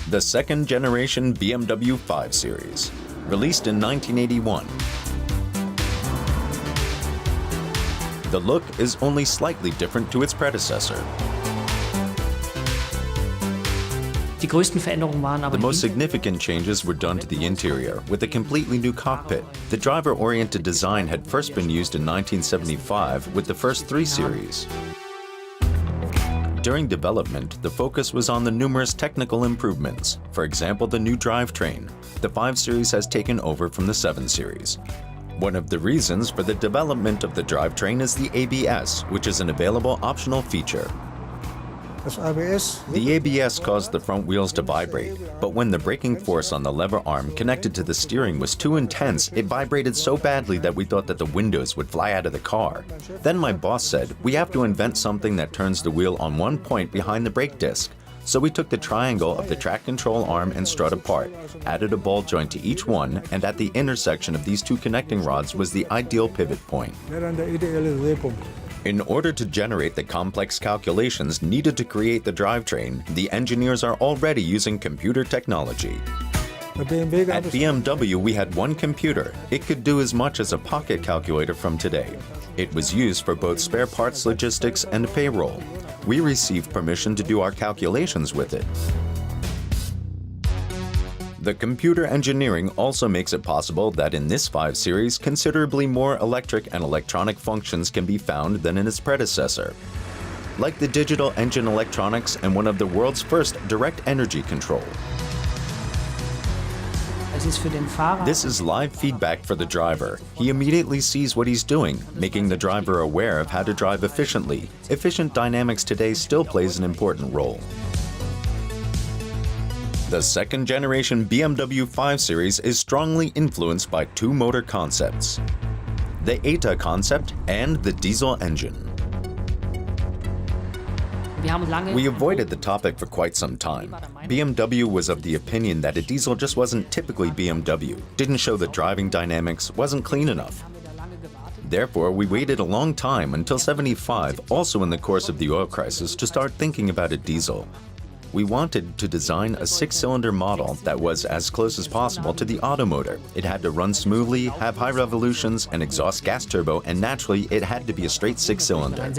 The second-generation BMW 5 Series, released in 1981. The look is only slightly different to its predecessor. The most significant changes were done to the interior, with a completely new cockpit. The driver-oriented design had first been used in 1975 with the first 3 Series. During development, the focus was on the numerous technical improvements. For example, the new drivetrain. The 5 Series has taken over from the 7 Series. One of the reasons for the development of the drivetrain is the ABS, which is an available optional feature. The ABS caused the front wheels to vibrate, but when the braking force on the lever arm connected to the steering was too intense, it vibrated so badly that we thought that the windows would fly out of the car. Then my boss said, we have to invent something that turns the wheel on one point behind the brake disc. So we took the triangle of the track control arm and strut apart, added a ball joint to each one, and at the intersection of these 2 connecting rods was the ideal pivot point. In order to generate the complex calculations needed to create the drivetrain, the engineers are already using computer technology. At BMW, we had one computer. It could do as much as a pocket calculator from today. It was used for both spare parts logistics and payroll. We received permission to do our calculations with it. The computer engineering also makes it possible that in this 5 Series, considerably more electric and electronic functions can be found than in its predecessor, like the digital engine electronics and one of the world's first direct energy control. This is live feedback for the driver. He immediately sees what he's doing, making the driver aware of how to drive efficiently. Efficient dynamics today still plays an important role. The second-generation BMW 5 Series is strongly influenced by 2 motor concepts: the ETA concept and the diesel engine. We avoided the topic for quite some time. BMW was of the opinion that a diesel just wasn't typically BMW, didn't show the driving dynamics, wasn't clean enough. Therefore, we waited a long time until '75, also in the course of the oil crisis, to start thinking about a diesel. We wanted to design a 6-cylinder model that was as close as possible to the automotor. It had to run smoothly, have high revolutions, and exhaust gas turbo, and naturally, it had to be a straight 6-cylinder.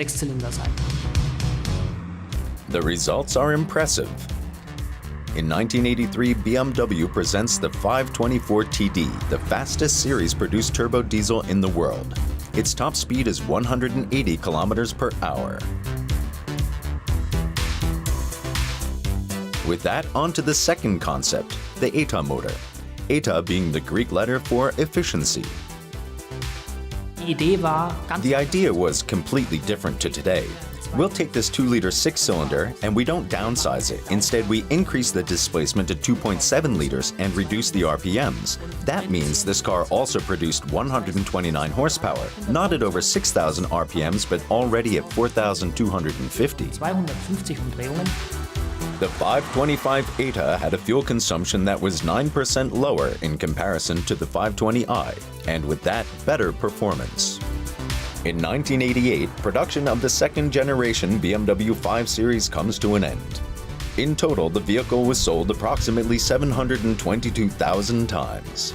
The results are impressive. In 1983, BMW presents the 524 TD, the fastest series-produced turbo diesel in the world. Its top speed is 180 kilometers per hour. With that, on to the second concept, the ETA motor. ETA being the Greek letter for efficiency. The idea was completely different to today. We'll take this 2-liter 6-cylinder and we don't downsize it. Instead, we increase the displacement to 2.7 liters and reduce the RPMs. That means this car also produced 129 horsepower, not at over 6,000 RPMs, but already at 4,250. The 525 ETA had a fuel consumption that was 9% lower in comparison to the 520i, and with that, better performance. In 1988, production of the second-generation BMW 5 Series comes to an end. In total, the vehicle was sold approximately 722,000 times.